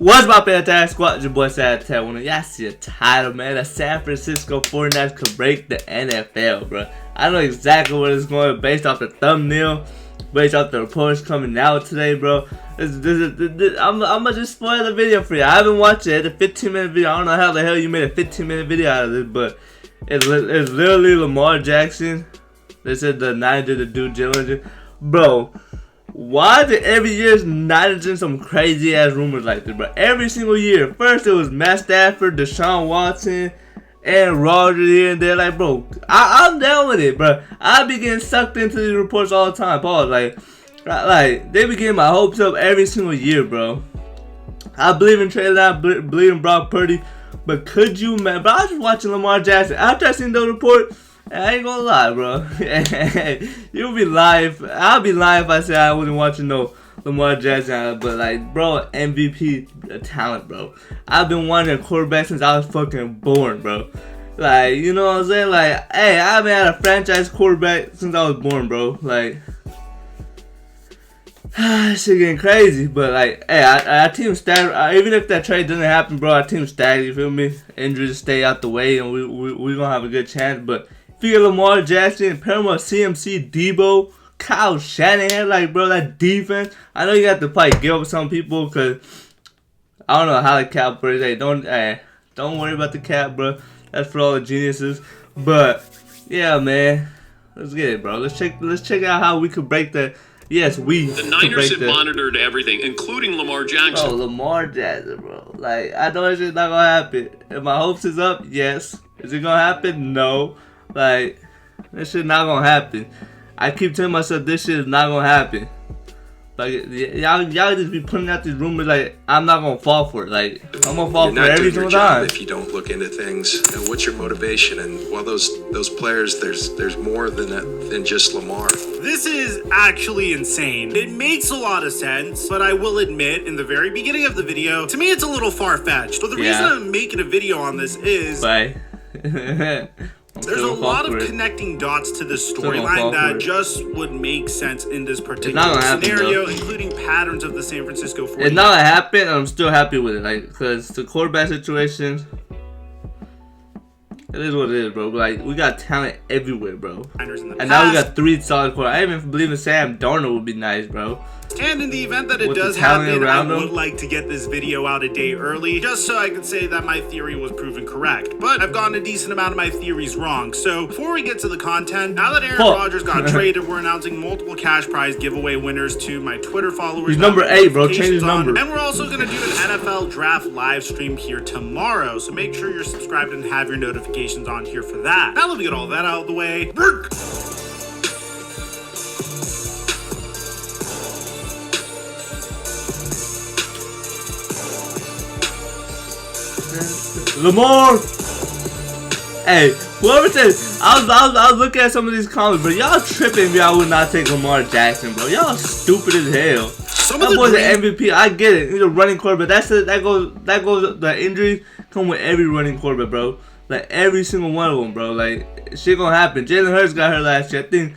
What's my SatAttack squad? Your boy SatAttack. Y'all see a title, man. The San Francisco 49ers could break the NFL, bro. I know exactly where it's going based off the thumbnail, based off the reports coming out today, bro. I'm gonna just spoil the video for you. I haven't watched it. It's a 15-minute video. I don't know how the hell you made a 15-minute video out of this, but it's literally Lamar Jackson. They said the Niners did the due diligence, bro. Why did every year's Niners in some crazy ass rumors like this, bro? Every single year. First it was Matt Stafford, Deshaun Watson, and Rodgers here and there. Like, bro, I'm down with it, bro. I be getting sucked into these reports all the time, Paul. Like they be getting my hopes up every single year, bro. I believe in Trey Lance, believe in Brock Purdy, but could you, man? But I was just watching Lamar Jackson after I seen the report. I ain't gonna lie, bro. You'll be lying. I'll be lying if I say I wasn't watching no Lamar Jackson. But like, bro, MVP talent, bro. I've been wanting a quarterback since I was fucking born, bro. Like, you know what I'm saying? Like, hey, I haven't had a franchise quarterback since I was born, bro. Like, shit getting crazy. But like, hey, our team stacked. Even if that trade doesn't happen, bro, our team stacked. You feel me? Injuries stay out the way, and we gonna have a good chance. But if you get Lamar Jackson, Paramount, CMC, Debo, Kyle Shanahan, like, bro, that defense. I know you got to probably give up some people because I don't know how the cap is. Hey, don't worry about the cap, bro. That's for all the geniuses. But yeah, man, let's get it, bro. Let's check out how we could break the. Yes, the Niners have monitored everything, including Lamar Jackson. Bro, Lamar Jackson, bro. Like, I know it's just not gonna happen. If my hopes is up, yes. Is it gonna happen? No. Like, this shit not gonna happen. I keep telling myself this shit is not gonna happen. Like, y'all just be putting out these rumors. Like, I'm not gonna fall for it. Like, I'm gonna fall for it every single time. If you don't look into things, and what's your motivation? And while those players, there's more than just Lamar. This is actually insane. It makes a lot of sense, but I will admit, in the very beginning of the video, to me it's a little far-fetched. But the reason I'm making a video on this is there's a lot of connecting dots to this storyline that just would make sense in this particular scenario, including patterns of the San Francisco 49ers. It's not gonna happen, and I'm still happy with it, like, because the quarterback situation, it is what it is, bro. Like, we got talent everywhere, bro. And now we got 3 solid quarterbacks. I even believe in Sam Darnold would be nice, bro. And in the event that it does happen, I would like to get this video out a day early, just so I can say that my theory was proven correct. But I've gotten a decent amount of my theories wrong. So before we get to the content, now that Aaron Rodgers got traded, we're announcing multiple cash prize giveaway winners to my Twitter followers. He's number 8, bro. Change his number. And we're also going to do an NFL draft live stream here tomorrow. So make sure you're subscribed and have your notifications on here for that. Now that we get all that out of the way, Lamar! Hey, whoever said, I was looking at some of these comments, but y'all tripping me. I would not take Lamar Jackson, bro. Y'all stupid as hell. That boy's an MVP. I get it. He's a running quarterback. That goes. The injuries come with every running quarterback, bro. Like, every single one of them, bro. Like, shit gonna happen. Jalen Hurts got hurt last year. I think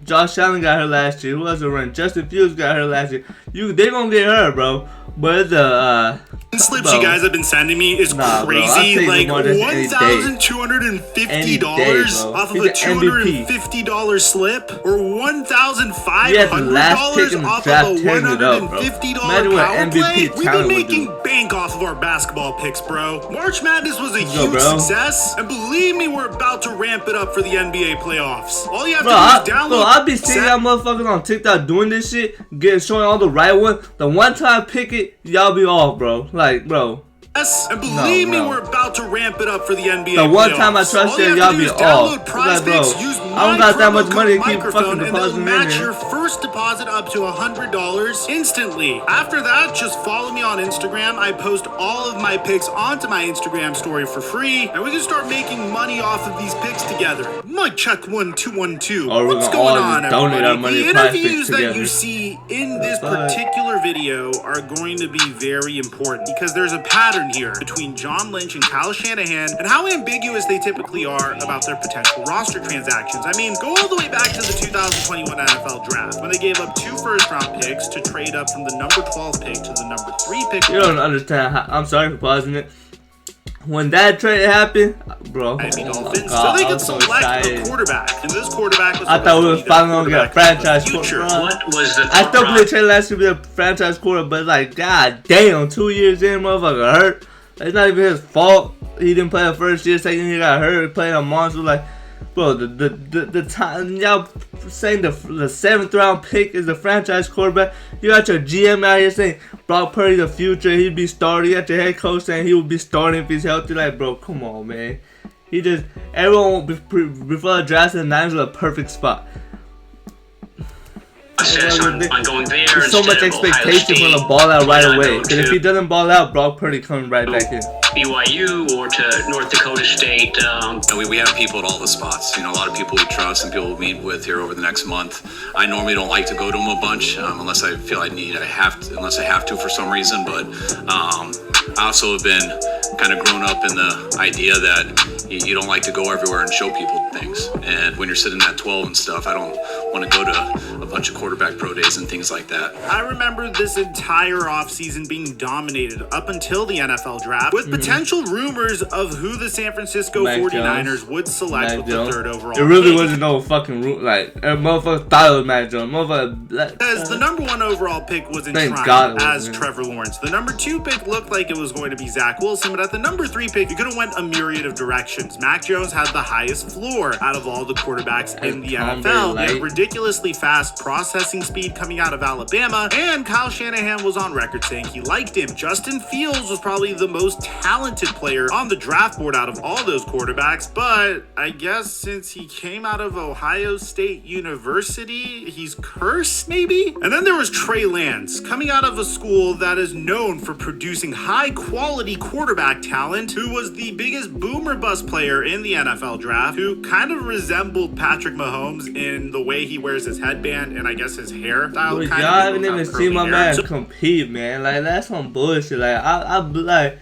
Josh Allen got hurt last year. Who else to run? Justin Fields got hurt last year. They gonna get hurt, bro. But the slips you guys have been sending me is crazy. Like $1,250 off of a $250 slip, or $1,500 off of a $150 power play. We've been making bank off of our basketball picks, bro. March Madness was a huge success, and believe me, we're about to ramp it up for the NBA playoffs. All you have to do is download. Bro, I'll be seeing y'all motherfuckers on TikTok doing this shit, showing all the right one. The one time pick it, y'all be off, bro. Like, bro. And believe me, we're about to ramp it up for the NBA. The one time I trusted y'all be off. Like, bro, I don't got that much money to keep fucking depositing in match your first deposit up to $100 instantly. After that, just follow me on Instagram. I post all of my picks onto my Instagram story for free, and we can start making money off of these picks together. Mic check 1 2 1 2. What's going on, everybody? The interviews that you see in this particular video are going to be very important because there's a pattern here between John Lynch and Kyle Shanahan and how ambiguous they typically are about their potential roster transactions. I mean, go all the way back to the 2021 NFL draft. draft when they gave up 2 first-round picks to trade up from the number 12 pick to the number 3 pick. You don't understand how, I'm sorry for pausing it. When that trade happened, bro, Miami Dolphins, God, so they I'm could so select excited. a quarterback, and this quarterback was. I thought we was finally gonna get a franchise quarterback. What was the I still believe Trey Lance should be a franchise quarterback, but it's like, god damn, 2 years in, motherfucker hurt. It's not even his fault. He didn't play the first year, second year got hurt, playing a monster. Like, bro, the time y'all saying the 7th round pick is the franchise quarterback. You got your GM out here saying Brock Purdy the future, he'd be starting. You got your head coach saying he would be starting if he's healthy. Like, bro, come on, man. He just, everyone before the draft, the Niners were a perfect spot. I'm going there. There's so much expectation for him to ball out right away. Because if he doesn't ball out, Brock Purdy coming right back in. BYU or to North Dakota State. We have people at all the spots. You know, a lot of people we trust and people we meet with here over the next month. I normally don't like to go to them a bunch unless I feel unless I have to for some reason. But I also have been kind of grown up in the idea that you don't like to go everywhere and show people things. And when you're sitting at 12 and stuff, I don't want to go to a bunch of quarterback pro days and things like that. I remember this entire offseason being dominated up until the NFL draft with potential rumors of who the San Francisco 49ers would select with the 3rd overall pick. It really wasn't no fucking room. Like, motherfucker thought it was Mac Jones. Because the number 1 overall pick was enshrined as Trevor Lawrence. The number 2 pick looked like it was going to be Zach Wilson, but at the number 3 pick, you could have went a myriad of directions. Mac Jones had the highest floor out of all the quarterbacks in the NFL. He had ridiculously fast processing speed coming out of Alabama, and Kyle Shanahan was on record saying he liked him. Justin Fields was probably the most talented player on the draft board out of all those quarterbacks, but I guess since he came out of Ohio State University, he's cursed, maybe? And then there was Trey Lance, coming out of a school that is known for producing high-quality quarterback talent, who was the biggest boomer bust player in the NFL draft, who kind of resembled Patrick Mahomes in the way he wears his headband and I guess his hairstyle. Y'all haven't even seen my man compete, man. Like, that's some bullshit. Like, I'm like,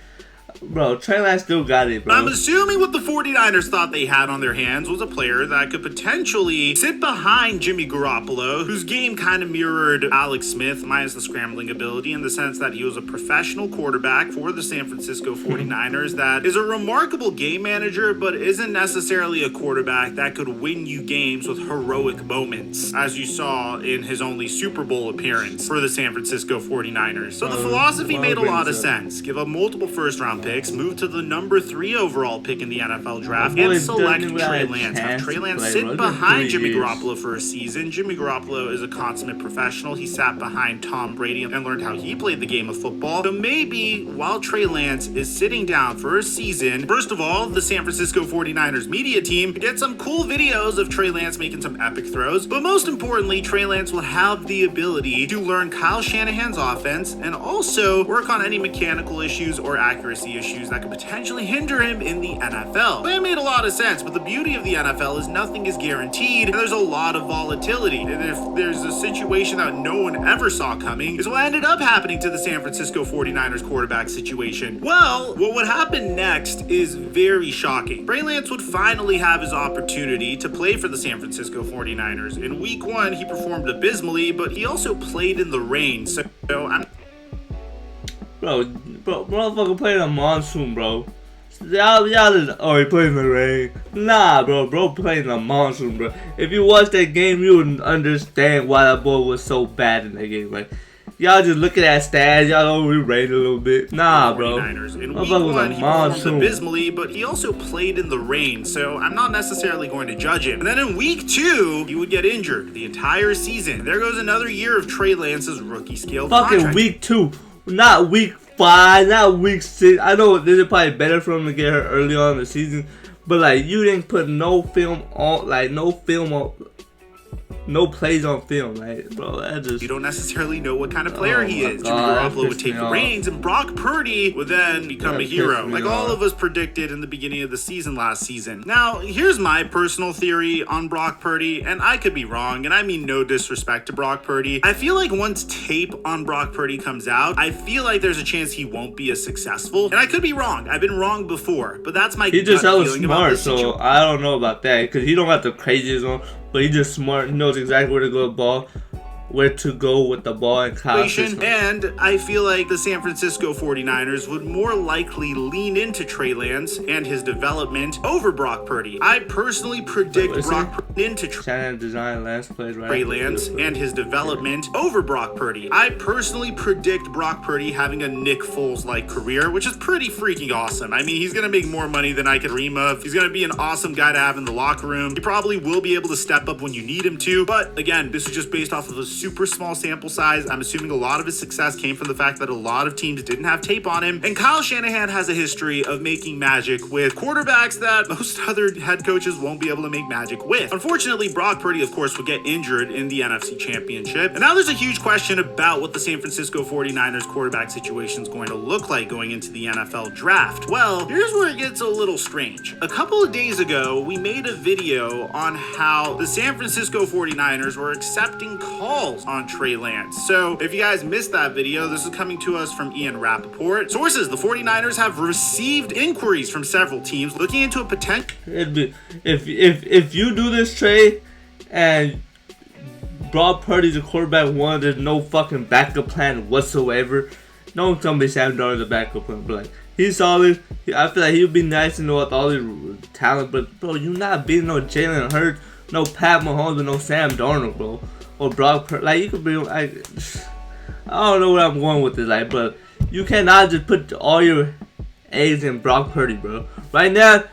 bro, Trey Lance still got it, bro. I'm assuming what the 49ers thought they had on their hands was a player that could potentially sit behind Jimmy Garoppolo, whose game kind of mirrored Alex Smith, minus the scrambling ability, in the sense that he was a professional quarterback for the San Francisco 49ers that is a remarkable game manager, but isn't necessarily a quarterback that could win you games with heroic moments, as you saw in his only Super Bowl appearance for the San Francisco 49ers. So the philosophy made a lot of sense. Give up multiple first-round picks, move to the number 3 overall pick in the NFL draft, and select Trey Lance. Have Trey Lance sit behind Jimmy Garoppolo for a season. Jimmy Garoppolo is a consummate professional. He sat behind Tom Brady and learned how he played the game of football. So maybe while Trey Lance is sitting down for a season, first of all, the San Francisco 49ers media team get some cool videos of Trey Lance making some epic throws. But most importantly, Trey Lance will have the ability to learn Kyle Shanahan's offense and also work on any mechanical issues or accuracy issues that could potentially hinder him in the NFL. That made a lot of sense, but the beauty of the NFL is nothing is guaranteed, and there's a lot of volatility. And if there's a situation that no one ever saw coming, is what ended up happening to the San Francisco 49ers quarterback situation. Well, what would happen next is very shocking. Trey Lance would finally have his opportunity to play for the San Francisco 49ers. In week 1, he performed abysmally, but he also played in the rain, so I'm... Bro, motherfucker played in a monsoon, bro. Y'all just, oh, he played in the rain. Nah, bro played in a monsoon, bro. If you watch that game, you would understand why that boy was so bad in that game. Like, y'all just looking at stats, y'all know we rated a little bit. Nah, bro. In week 1, he performed abysmally, but he also played in the rain, so I'm not necessarily going to judge him. And then in week 2, he would get injured the entire season. There goes another year of Trey Lance's rookie scale fucking contract. Week 2, not week 5, not week 6. I know this is probably better for him to get hurt early on in the season, but like, you didn't put no film on, like no plays on film, like, bro, that just... You don't necessarily know what kind of player he is. Jimmy Garoppolo would take the reins, and Brock Purdy would then become a hero, like all of us predicted in the beginning of the season last season. Now, here's my personal theory on Brock Purdy, and I could be wrong, and I mean no disrespect to Brock Purdy. I feel like once tape on Brock Purdy comes out, I feel like there's a chance he won't be as successful, and I could be wrong. I've been wrong before, but that's my He just hella smart, so situation. I don't know about that, because he don't got the craziest on, but he just smart. He knows exactly where to go with the ball. where to go with the ball in college. And I feel like the San Francisco 49ers would more likely lean into Trey Lance and his development over Brock Purdy. I personally predict Brock Purdy into Trey Lance and his development over Brock Purdy. I personally predict Brock Purdy having a Nick Foles-like career, which is pretty freaking awesome. I mean, he's going to make more money than I could dream of. He's going to be an awesome guy to have in the locker room. He probably will be able to step up when you need him to. But again, this is just based off of a super small sample size. I'm assuming a lot of his success came from the fact that a lot of teams didn't have tape on him. And Kyle Shanahan has a history of making magic with quarterbacks that most other head coaches won't be able to make magic with. Unfortunately, Brock Purdy, of course, would get injured in the NFC Championship. And now there's a huge question about what the San Francisco 49ers quarterback situation is going to look like going into the NFL draft. Well, here's where it gets a little strange. A couple of days ago, we made a video on how the San Francisco 49ers were accepting calls on Trey Lance. So if you guys missed that video, this is coming to us from Ian Rappaport. Sources, the 49ers have received inquiries from several teams looking into a potential... If you do this trade and Brock Purdy's a quarterback one, there's no fucking backup plan whatsoever. No one's gonna be Sam Darnold's a backup plan, but like, he's solid. I feel like he would be nice to know with all his talent, but bro, you're not beating no Jalen Hurts, no Pat Mahomes, or no Sam Darnold, bro, or Brock Purdy. Like, you could be like, I don't know where I'm going with this, like, but you cannot just put all your eggs in Brock Purdy, bro. Right now,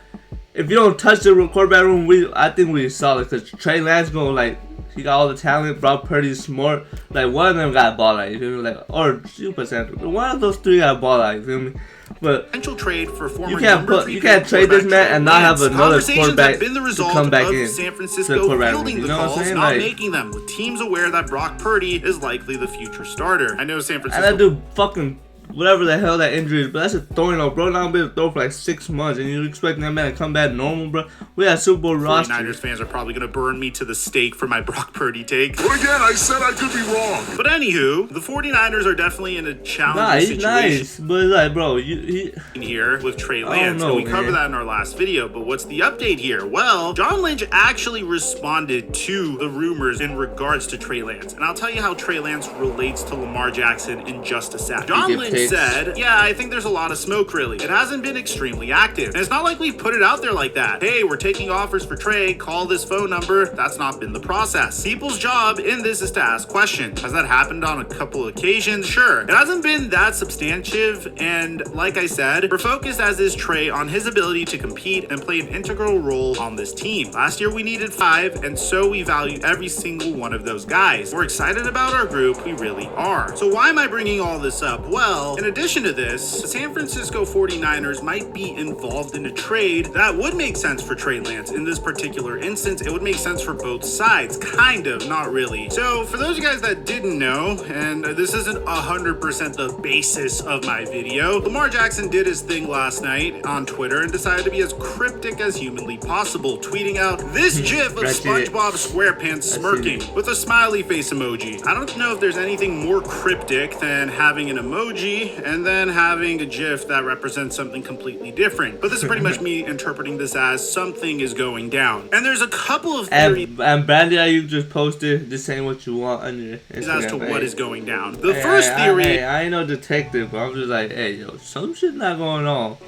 if you don't touch the quarterback room, I think we're solid, because Trey Lance gonna, like, he got all the talent. Brock Purdy's smart. Like, one of them got a ball out, you feel me? Like, or 2%. One of those three got a ball out, you feel me? But potential trade for former you can't trade this man and not have another quarterback to come back in. San Francisco fielding the calls, not making them, with teams aware that Brock Purdy is likely the future starter. I know San Francisco. And that dude fucking whatever the hell that injury is, but that's a throwing off, bro. Not gonna be able to throw for like 6 months, and you expecting that man to come back normal, bro? We had Super Bowl roster. 49ers fans are probably gonna burn me to the stake for my Brock Purdy take. Well, again, I said I could be wrong. But anywho, the 49ers are definitely in a challenging situation. Nice, but like, bro, here with Trey Lance, and we covered that in our last video. But what's the update here? Well, John Lynch actually responded to the rumors in regards to Trey Lance, and I'll tell you how Trey Lance relates to Lamar Jackson in just a sec. John Lynch said, yeah, I think there's a lot of smoke, really. It hasn't been extremely active. And it's not like we put it out there like that. Hey, we're taking offers for Trey. Call this phone number. That's not been the process. People's job in this is to ask questions. Has that happened on a couple occasions? Sure. It hasn't been that substantive. And like I said, we're focused, as is Trey, on his ability to compete and play an integral role on this team. Last year we needed 5, and so we value every single one of those guys. We're excited about our group. We really are. So why am I bringing all this up? Well, in addition to this, the San Francisco 49ers might be involved in a trade that would make sense for Trey Lance. In this particular instance, it would make sense for both sides. Kind of, not really. So for those of you guys that didn't know, and this isn't 100% the basis of my video, Lamar Jackson did his thing last night on Twitter and decided to be as cryptic as humanly possible, tweeting out this gif of SpongeBob SquarePants smirking with a smiley face emoji. I don't know if there's anything more cryptic than having an emoji and then having a GIF that represents something completely different. But this is pretty much me interpreting this as something is going down. And there's a couple of theories. And Brandy, you just posted this ain't what you want on your Instagram. As to what is going down. The first theory. I ain't no detective, but I'm just like, hey, yo, some shit not going on.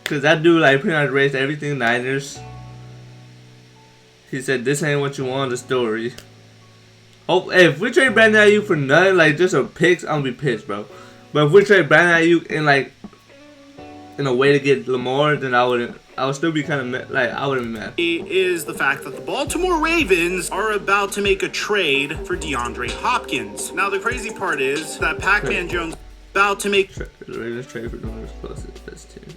Because that dude, like, pretty much raised everything Niners. He said, this ain't what you want, the story. Oh, hey, if we trade Brandon Ayuk for nothing, like just a picks, I'm gonna be pissed, bro. But if we trade Brandon Ayuk in a way to get Lamar, then I would still be kind of I wouldn't be mad. Is the fact that the Baltimore Ravens are about to make a trade for DeAndre Hopkins. Now the crazy part is that Pac-Man Jones is about to make the Ravens trade for DeAndre plus his best team.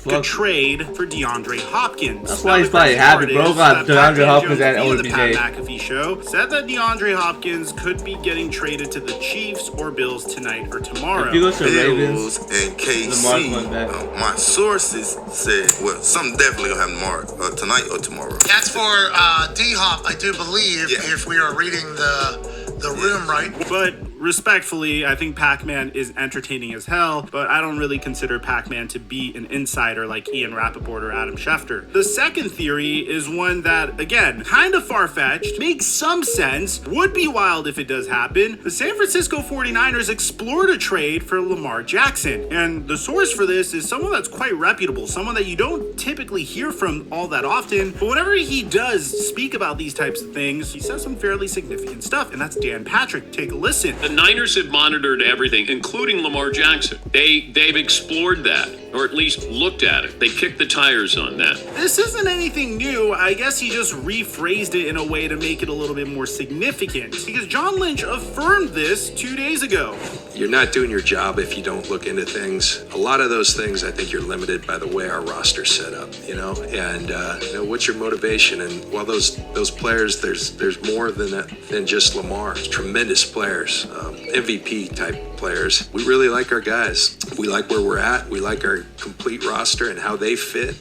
A trade for DeAndre Hopkins. That's why he's probably happy, bro. Got DeAndre Hopkins at OBJ. The Pat McAfee show said that DeAndre Hopkins could be getting traded to the Chiefs or Bills tonight or tomorrow. If you go to Ravens and KC, my sources said, well, something definitely gonna happen tomorrow, tonight or tomorrow. That's for D-Hop, I do believe, if we are reading the room right. But respectfully, I think Pac-Man is entertaining as hell, but I don't really consider Pac-Man to be an insider like Ian Rappaport or Adam Schefter. The second theory is one that, again, kind of far-fetched, makes some sense, would be wild if it does happen. The San Francisco 49ers explored a trade for Lamar Jackson, and the source for this is someone that's quite reputable, someone that you don't typically hear from all that often, but whenever he does speak about these types of things, he says some fairly significant stuff, and that's Dan Patrick. Take a listen. The Niners have monitored everything, including Lamar Jackson. They've explored that, or at least looked at it. They kicked the tires on that. This isn't anything new. I guess he just rephrased it in a way to make it a little bit more significant, because John Lynch affirmed this 2 days ago. You're not doing your job if you don't look into things. A lot of those things, I think you're limited by the way our roster's set up, and what's your motivation? And while those players, there's more than just Lamar. Tremendous players, MVP type players. We really like our guys. We like where we're at. We like our complete roster and how they fit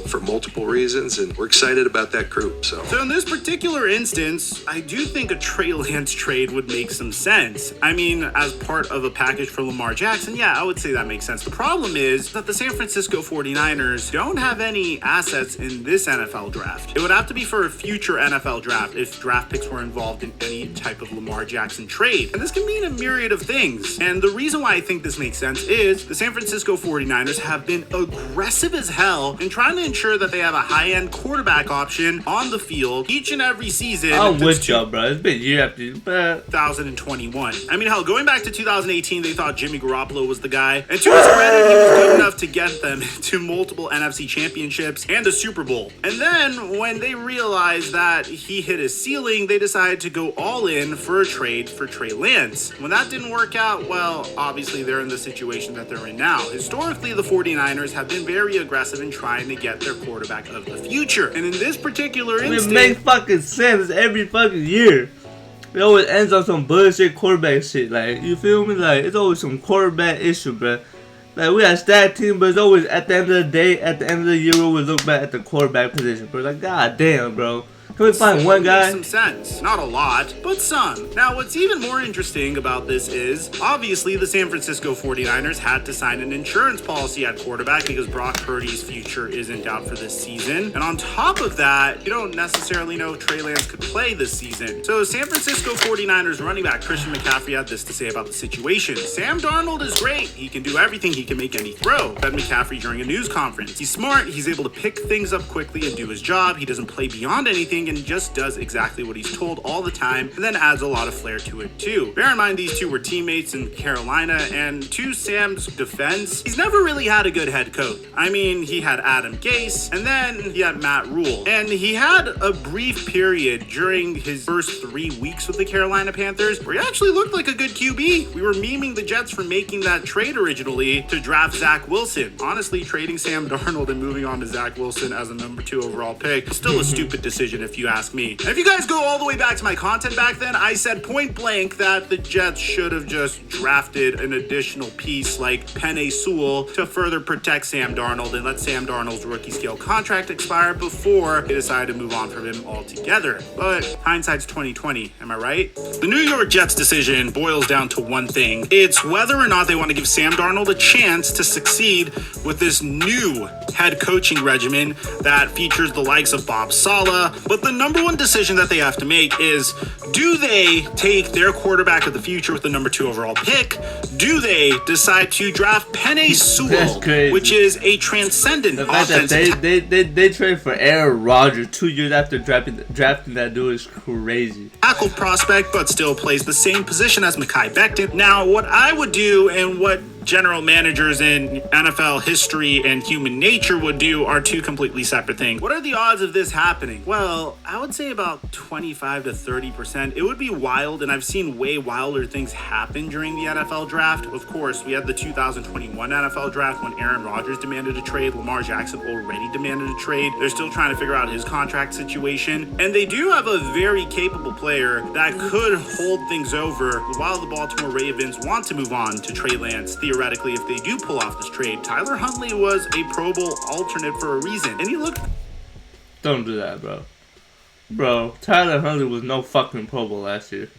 for multiple reasons, and we're excited about that group. So in this particular instance, I do think a Trey Lance trade would make some sense. I mean, as part of a package for Lamar Jackson, yeah, I would say that makes sense. The problem is that the San Francisco 49ers don't have any assets in this NFL draft. It would have to be for a future NFL draft if draft picks were involved in any type of Lamar Jackson trade. And this can mean a myriad of things. And the reason why I think this makes sense is the San Francisco 49ers have been aggressive as hell in trying to ensure that they have a high-end quarterback option on the field each and every season. I'm with y'all, bro. It's been year after year. 2021. I mean, hell, going back to 2018, they thought Jimmy Garoppolo was the guy. And to his credit, he was good enough to get them to multiple NFC championships and a Super Bowl. And then when they realized that he hit his ceiling, they decided to go all in for a trade for Trey Lance. When that didn't work out, well, obviously they're in the situation that they're in now. Historically, the 49ers have been very aggressive in trying to get their quarterback of the future. And in this particular instance, it makes fucking sense every fucking year. It always ends on some bullshit quarterback shit. Like, you feel me? Like, it's always some quarterback issue, bro. Like, we got a stacked team, but it's always at the end of the day, at the end of the year, we always look back at the quarterback position, bro. Like, god damn, bro. Can we find one guy? Some sense. Not a lot, but some. Now, what's even more interesting about this is, obviously, the San Francisco 49ers had to sign an insurance policy at quarterback because Brock Purdy's future is in doubt for this season. And on top of that, you don't necessarily know if Trey Lance could play this season. So San Francisco 49ers running back Christian McCaffrey had this to say about the situation. Sam Darnold is great. He can do everything. He can make any throw. Said McCaffrey during a news conference. He's smart. He's able to pick things up quickly and do his job. He doesn't play beyond anything and just does exactly what he's told all the time, and then adds a lot of flair to it too. Bear in mind, these two were teammates in Carolina, and to Sam's defense, he's never really had a good head coach. I mean, he had Adam Gase, and then he had Matt Rule, and he had a brief period during his first 3 weeks with the Carolina Panthers where he actually looked like a good QB. We were memeing the Jets for making that trade originally to draft Zach Wilson. Honestly, trading Sam Darnold and moving on to Zach Wilson as a number 2 overall pick is still a stupid decision if you ask me. And if you guys go all the way back to my content back then, I said point blank that the Jets should have just drafted an additional piece like Penei Sewell to further protect Sam Darnold and let Sam Darnold's rookie scale contract expire before they decided to move on from him altogether. But hindsight's 2020, am I right? The New York Jets decision boils down to one thing. It's whether or not they want to give Sam Darnold a chance to succeed with this new head coaching regimen that features the likes of Bob Saleh. But the number one decision that they have to make is, do they take their quarterback of the future with the number 2 overall pick? Do they decide to draft Penei Sewell, which is a transcendent offensive they trade for Aaron Rodgers 2 years after drafting that dude is crazy. Tackle prospect, but still plays the same position as Mekhi Becton. Now, what I would do and what general managers in NFL history and human nature would do are two completely separate things. What are the odds of this happening? Well, I would say about 25 to 30%. It would be wild, and I've seen way wilder things happen during the NFL draft. Of course, we had the 2021 NFL draft when Aaron Rodgers demanded a trade. Lamar Jackson already demanded a trade. They're still trying to figure out his contract situation. And they do have a very capable player that could hold things over while the Baltimore Ravens want to move on to Trey Lance. Theoretically, if they do pull off this trade, Tyler Huntley was a Pro Bowl alternate for a reason, and he looked... Don't do that, bro. Bro, Tyler Huntley was no fucking Pro Bowl last year.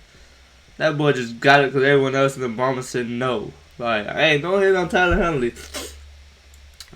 That boy just got it because everyone else in the Obama said no. Like, hey, don't hit on Tyler Huntley.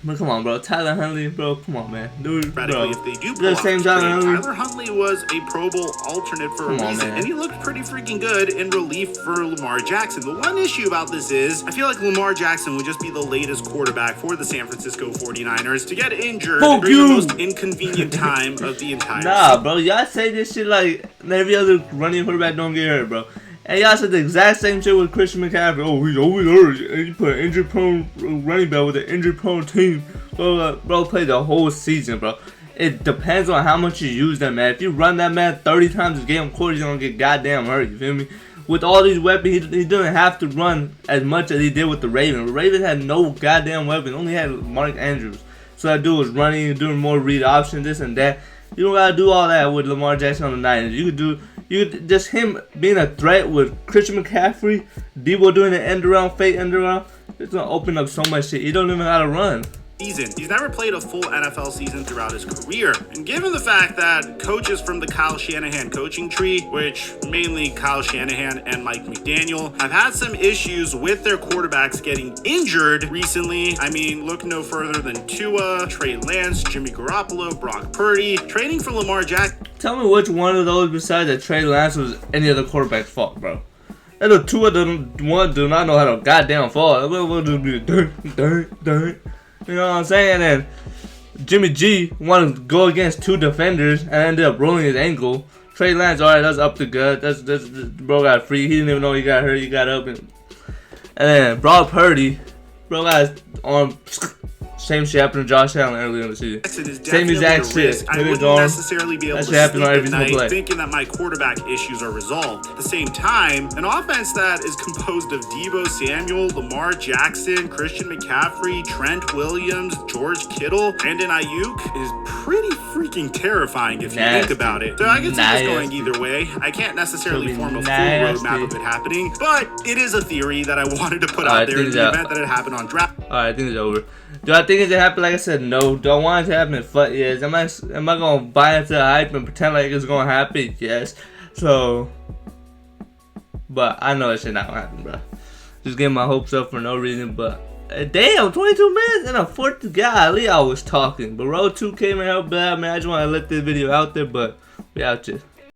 But come on, bro. Tyler Huntley, bro. Come on, man. Dude, bro. If they do pull off the trade, Tyler Huntley was a Pro Bowl alternate for a reason, and he looked pretty freaking good in relief for Lamar Jackson. The one issue about this is, I feel like Lamar Jackson would just be the latest quarterback for the San Francisco 49ers to get injured during the most inconvenient time of the entire season. Bro. Y'all say this shit like every other running quarterback don't get hurt, bro. And y'all said the exact same shit with Christian McCaffrey. Oh, he's always hurt. And you put an injury-prone running back with an injury-prone team. Bro, played the whole season, bro. It depends on how much you use that man. If you run that man 30 times a game, of course you're going to get goddamn hurt. You feel me? With all these weapons, he didn't have to run as much as he did with the Ravens. The Ravens had no goddamn weapon. Only had Mark Andrews. So that dude was running, doing more read options, this and that. You don't got to do all that with Lamar Jackson on the Niners. You just him being a threat with Christian McCaffrey, Debo doing an end around, fake end around. It's gonna open up so much shit. You don't even know how to run. He's never played a full NFL season throughout his career. And given the fact that coaches from the Kyle Shanahan coaching tree, which mainly Kyle Shanahan and Mike McDaniel, have had some issues with their quarterbacks getting injured recently. I mean, look no further than Tua, Trey Lance, Jimmy Garoppolo, Brock Purdy. Trading for Lamar Jackson. Tell me which one of those besides that Trey Lance was any other quarterback's fault, bro. And the Tua do not know how to goddamn fall. We'll just be dun. You know what I'm saying? And Jimmy G wanted to go against two defenders and ended up rolling his ankle. Trey Lance, alright, that's up to good. That's bro got free. He didn't even know he got hurt. He got up and then Brock Purdy, bro got his arm. Same shit happened to Josh Allen earlier in the season. Same exact shit. I wouldn't necessarily be able to sleep at night thinking that my quarterback issues are resolved. At the same time, an offense that is composed of Debo Samuel, Lamar Jackson, Christian McCaffrey, Trent Williams, George Kittle, Brandon Ayuk is pretty freaking terrifying if you think about it. So I can see this going either way. I can't necessarily form a full roadmap of it happening, but it is a theory that I wanted to put out there in the event that it happened on draft. Alright, I think it's over. Do I think it happened? Like I said, no. Do I want it to happen? Fuck yes. Am I gonna buy into the hype and pretend like it's gonna happen? Yes. So, but I know it should not happen, bro. Just getting my hopes up for no reason. But damn, 22 minutes and a fourth golly, I was talking. But Road 2 came and helped out, man. I just want to let this video out there, but we out here.